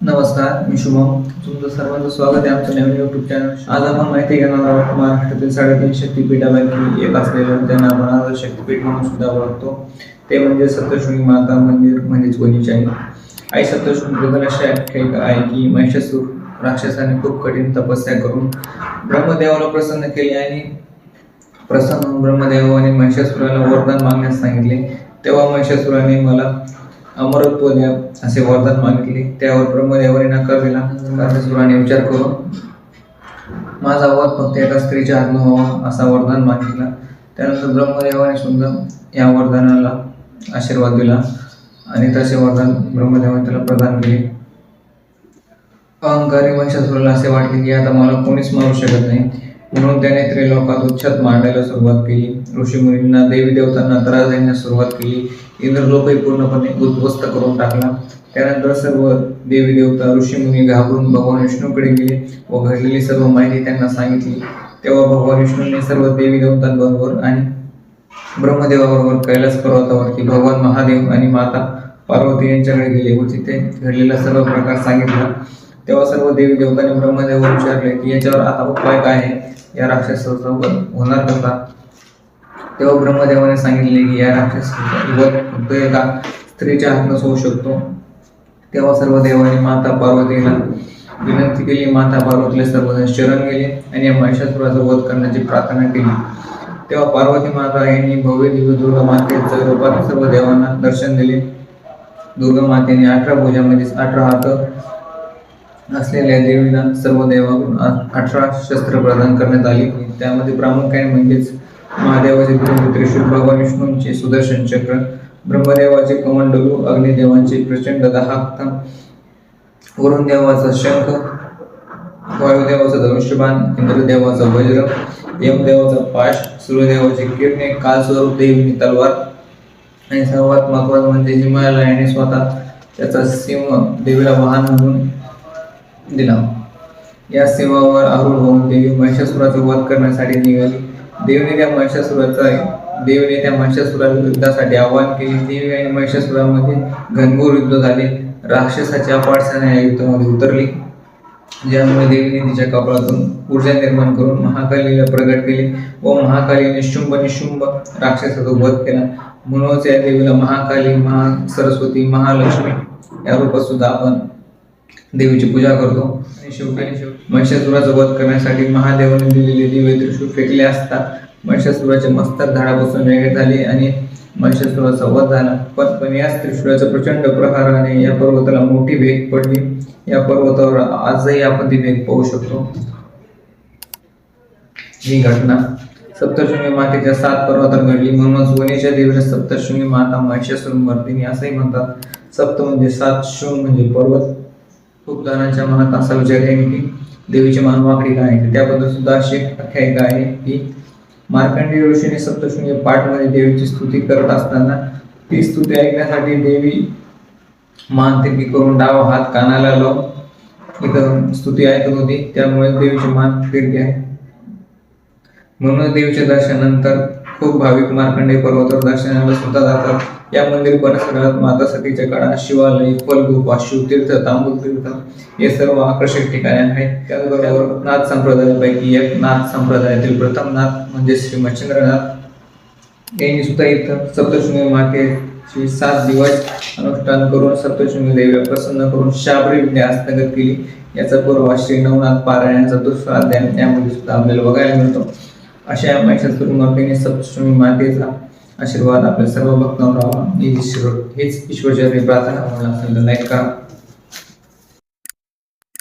नमस्कार, मी शुभम. तुमचं सर्वांचं स्वागत आहे आमच्या नवीन यूट्यूब चॅनल. आज आपण माहिती घेणार आहोत महाराष्ट्रातील 3.5 शक्तिपीठापैकी एक असलेलं, त्यांना आपण आज शक्तिपीठ म्हणून सुद्धा ओळखतो, ते म्हणजे सप्तशृंगी माता मंदिर म्हणजेच वणीची आई. आई सप्तशृंगीबद्दल अशी आख्यायिका आहे की महिषासूर राक्षसाने खूप कठीण तपस्या करून ब्रह्मदेवाला प्रसन्न केले आणि प्रसन्न होऊन ब्रह्मदेवाने महिषासुराला वरदान मागण्यास सांगितले. तेव्हा महिषासुराने मला अमरत्व द्या असे वरदान मागितले. त्यावर ब्रह्मदेवाने नकार दिला. महिषासुराने विचार करून माझा वध फक्त एका स्त्रीच्या हातून व्हावा असा वरदान मागितला. त्यानंतर ब्रह्मदेवाने सुद्धा या वरदानाला आशीर्वाद दिला आणि तसे वरदान ब्रह्मदेवाने त्याला प्रदान केले. अहंकारी महिषासुराला असे वाटले की आता मला कोणीच मारू शकत नाही, म्हणून त्याने त्रिलोकात उच्छाद मांडायला सुरुवात केली. ऋषीमुनींना, देवी देवतांना त्रास देण्यास सुरुवात केली. इंद्रलोकही पूर्णपणे उद्ध्वस्त करून टाकला. त्यानंतर सर्व देवी देवता, ऋषीमुनी घाबरून भगवान विष्णूकडे गेले व घडलेली सर्व माहिती त्यांना सांगितली. तेव्हा भगवान विष्णूंनी सर्व देवी देवतांबरोबर आणि ब्रह्मदेवाबरोबर कैलास पर्वतावरती भगवान महादेव आणि माता पार्वती यांच्याकडे गेले व तिथे घडलेला सर्व प्रकार सांगितला. तेव्हा सर्व देवी देवतांनी ब्रह्मदेवाला विचारले की याच्यावर आता उपाय काय आहे, या राक्षसाचा वध होणार कसा. तेव्हा ब्रह्मदेवाने सांगितले की या राक्षसाचा वध फक्त एका स्त्रीच्या हातूनच होऊ शकतो. तेव्हा सर्व देवांनी माता पार्वतीला विनंती केली. माता पार्वतीला सर्वजण शरण गेले आणि या महिषासुराचा वध करण्याची प्रार्थना केली. तेव्हा पार्वती माता यांनी भव्य दिव्य दुर्गा मातेच्या रूपात सर्व देवांना दर्शन दिले. दुर्गा मातेने 18 भुजा म्हणजे 18 हात असलेल्या देवीला सर्व देवाकडून 18 शस्त्र प्रदान करण्यात आली. त्यामध्ये प्रामुख्याने म्हणजेच महादेवाचे त्रिशूल, भगवान विष्णूंचे सुदर्शन चक्र, ब्रह्मदेवाचे कमंडलू, अग्निदेवांचे प्रचंड दाहक, वरुण देवाचा शंख, वायुदेवाचा धनुष्यबाण, इंद्रदेवाचा वज्र, यमदेवाचा पाश, सूर्यदेवाचे किरणे, कालस्वरूप देवीनी तलवार आणि सर्वात महत्त्वाचं म्हणजे हिमालयाने स्वतः त्याचा सिंह देवीला वाहन म्हणून दिला. या सिंहावर आरूढ होऊन देवी महिषासुराचा वध करण्यासाठी निघाली. देवीने त्या महिषासुराला युद्धासाठी आवाहन केले. देवी आणि महिषासुरामध्ये घनघोर युद्ध झाले. राक्षसाची अफाट सेना या युद्धामध्ये उतरली, ज्यामुळे देवीने तिच्या कपाळातून ऊर्जा निर्माण करून महाकालीला प्रगट केले व महाकालीने शुंभ निशुंभ राक्षसाचा वध केला. म्हणूनच या देवीला महाकाली, महासरस्वती, महालक्ष्मी या रूपात सुद्धा आपण देवीची पूजा करतो. आणि शेवटी महिषासुराचा वध करण्यासाठी महादेवाने दिलेले दिव्य त्रिशूळ फेकले असता महिषासुराचे मस्तक झाडापासून वेगळे झाले आणि महिषासुराचा वध झाला. पण या त्रिशूळाच्या प्रचंड प्रहाराने या पर्वताला मोठी भेग पडली. या पर्वतावर आजही आपण ती भेग पाहू शकतो. ही घटना सप्तशृंगी मातेच्या 7 पर्वतावर घडली. म्हणूनच वणीच्या देवीला सप्तशृंगी माता महिषासुर मर्दिनी असंही म्हणतात. सप्त म्हणजे 7, शृंग म्हणजे पर्वत. खूप जणांच्या मनात असा विचार आहे की देवीची मान वाकडी काय आहे. त्याबद्दल सुद्धा अशी आख्यायिका आहे की मार्कंडेय ऋषीने सप्तशृंगी पाठमध्ये देवीची स्तुती करत असताना ती स्तुती ऐकण्यासाठी देवी मान तिरकी करून डावा हात कानाला लावून इथं स्तुती ऐकत होती. त्यामुळे देवीची मान तिरकी आहे. म्हणून देवीच्या दर्शनानंतर खूप भाविक मार्कंडेय पर्वतावर दर्शनाला सुद्धा जातात. या मंदिर परिसरात माता सतीच्या कडा, शिवालय, फलगुफा, शिवतीर्थ, तांबूतीर्थ हे सर्व आकर्षक ठिकाणे आहेत. त्याचबरोबर नाथ संप्रदायापैकी एक नाथ संप्रदायातील प्रथम नाथ म्हणजे श्री मच्छिंद्रनाथ यांनी सुद्धा इथं सप्तशृंगी मातेची 7 दिवस अनुष्ठान करून सप्तशृंगी देवीला प्रसन्न करून शाबरी विद्या हस्तगत केली. याचा पूर्व श्री नवनाथ पारायणाचा 2रा अध्याय यामध्ये सुद्धा आपल्याला बघायला मिळतो. अशा या महिषासुरमर्दिनी सप्तशृंगी मातेचा आशीर्वाद आपल्या सर्व भक्तांवर राहावा हीच ईश्वरचरणी प्रार्थना. म्हणून असेल तर लाईक करा.